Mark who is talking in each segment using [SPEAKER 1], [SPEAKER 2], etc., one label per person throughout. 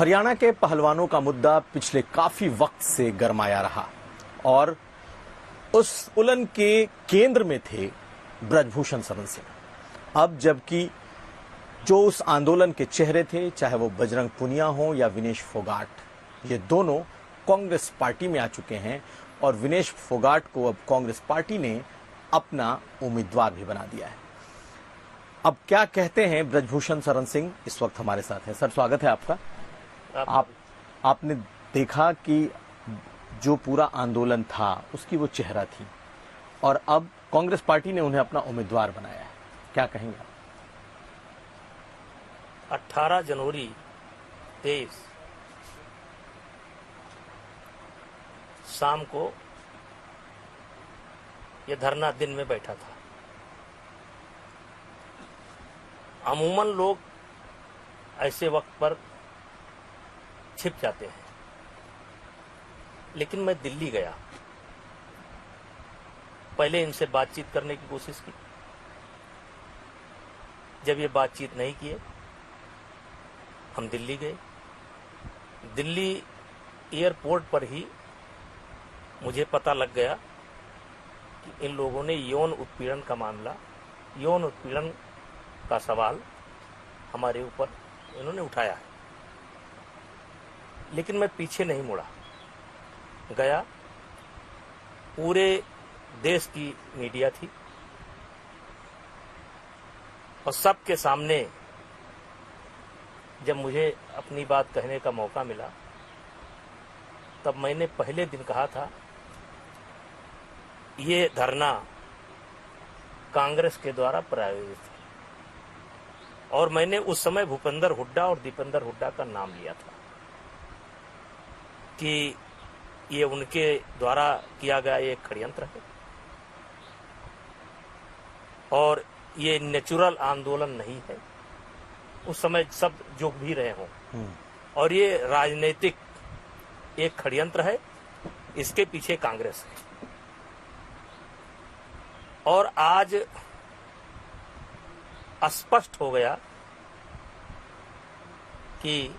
[SPEAKER 1] हरियाणा के पहलवानों का मुद्दा पिछले काफी वक्त से गरमाया रहा और उस उलन के केंद्र में थे ब्रजभूषण शरण सिंह। अब जबकि जो उस आंदोलन के चेहरे थे, चाहे वो बजरंग पुनिया हो या विनेश फोगाट, ये दोनों कांग्रेस पार्टी में आ चुके हैं और विनेश फोगाट को अब कांग्रेस पार्टी ने अपना उम्मीदवार भी बना दिया है। अब क्या कहते हैं ब्रजभूषण शरण सिंह, इस वक्त हमारे साथ हैं। सर, स्वागत है आपका। आपने देखा कि जो पूरा आंदोलन था उसकी वो चेहरा थी और अब कांग्रेस पार्टी ने उन्हें अपना उम्मीदवार बनाया है, क्या कहेंगे आप?
[SPEAKER 2] 18 जनवरी 23 शाम को यह धरना दिन में बैठा था। अमूमन लोग ऐसे वक्त पर छिप जाते हैं, लेकिन मैं दिल्ली गया, पहले इनसे बातचीत करने की कोशिश की। जब ये बातचीत नहीं किए, हम दिल्ली गए। दिल्ली एयरपोर्ट पर ही मुझे पता लग गया कि इन लोगों ने यौन उत्पीड़न का मामला, यौन उत्पीड़न का सवाल हमारे ऊपर इन्होंने उठाया है। लेकिन मैं पीछे नहीं मुड़ा, गया। पूरे देश की मीडिया थी और सबके सामने जब मुझे अपनी बात कहने का मौका मिला, तब मैंने पहले दिन कहा था, ये धरना कांग्रेस के द्वारा प्रायोजित है। और मैंने उस समय भूपेंद्र हुड्डा और दीपेंद्र हुड्डा का नाम लिया था कि ये उनके द्वारा किया गया एक षड्यंत्र है और ये नेचुरल आंदोलन नहीं है। उस समय सब जो भी रहे हों, और ये राजनीतिक एक षड्यंत्र है, इसके पीछे कांग्रेस है। और आज स्पष्ट हो गया कि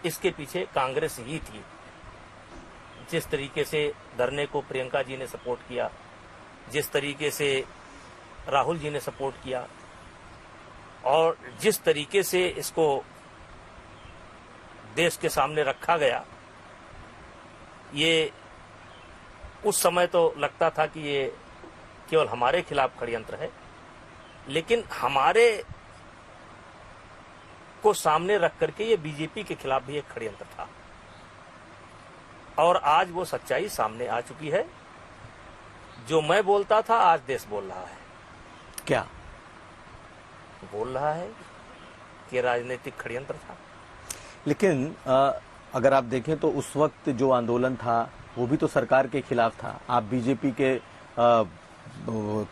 [SPEAKER 2] इसके पीछे कांग्रेस ही थी। जिस तरीके से धरने को प्रियंका जी ने सपोर्ट किया, जिस तरीके से राहुल जी ने सपोर्ट किया और जिस तरीके से इसको देश के सामने रखा गया, ये उस समय तो लगता था कि ये केवल हमारे खिलाफ षड्यंत्र है, लेकिन हमारे को सामने रख करके ये बीजेपी के खिलाफ भी एक षड्यंत्र था। और आज वो सच्चाई सामने आ चुकी है। जो मैं बोलता था, आज देश बोल रहा है।
[SPEAKER 1] क्या
[SPEAKER 2] बोल रहा है कि राजनीतिक षड्यंत्र था।
[SPEAKER 1] लेकिन अगर आप देखें तो उस वक्त जो आंदोलन था वो भी तो सरकार के खिलाफ था। आप बीजेपी के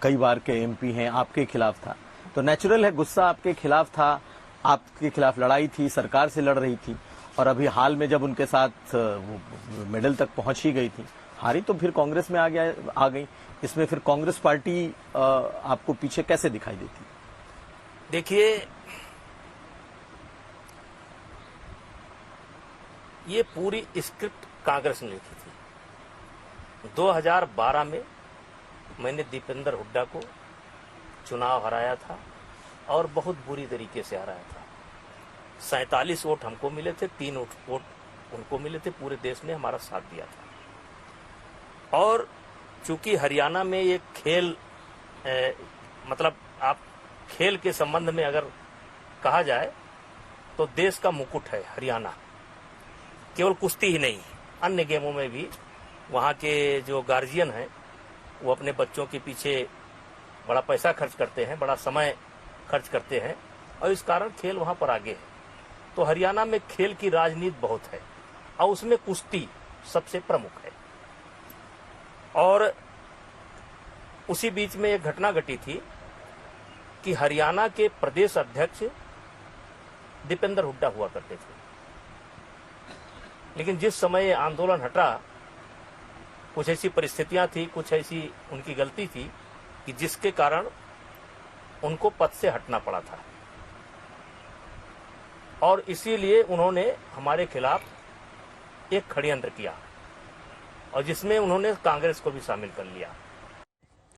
[SPEAKER 1] कई बार के एमपी हैं, आपके खिलाफ था, तो नेचुरल है गुस्सा आपके खिलाफ था, आपके खिलाफ लड़ाई थी, सरकार से लड़ रही थी। और अभी हाल में जब उनके साथ मेडल तक पहुंच ही गई थी, हारी तो फिर कांग्रेस में आ गई। इसमें फिर कांग्रेस पार्टी आपको पीछे कैसे दिखाई देती?
[SPEAKER 2] देखिए, ये पूरी स्क्रिप्ट कांग्रेस ने लिखी थी। 2012 में मैंने दीपेंद्र हुड्डा को चुनाव हराया था और बहुत बुरी तरीके से हराया था। 47 वोट हमको मिले थे, 3 वोट उनको मिले थे। पूरे देश ने हमारा साथ दिया था। और चूंकि हरियाणा में ये खेल मतलब आप खेल के संबंध में अगर कहा जाए तो देश का मुकुट है हरियाणा। केवल कुश्ती ही नहीं, अन्य गेमों में भी वहाँ के जो गार्जियन हैं वो अपने बच्चों के पीछे बड़ा पैसा खर्च करते हैं, बड़ा समय खर्च करते हैं और इस कारण खेल वहाँ पर आगे है। तो हरियाणा में खेल की राजनीति बहुत है और उसमें कुश्ती सबसे प्रमुख है। और उसी बीच में एक घटना घटी थी कि हरियाणा के प्रदेश अध्यक्ष दीपेंद्र हुड्डा हुआ करते थे। लेकिन जिस समय आंदोलन हटा, कुछ ऐसी परिस्थितियां थी, कुछ ऐसी उनकी गलती थी कि जिसके कारण उनको पद से हटना पड़ा था। और इसीलिए उन्होंने हमारे खिलाफ एक षड्यंत्र किया और जिसमें उन्होंने कांग्रेस को भी शामिल कर लिया।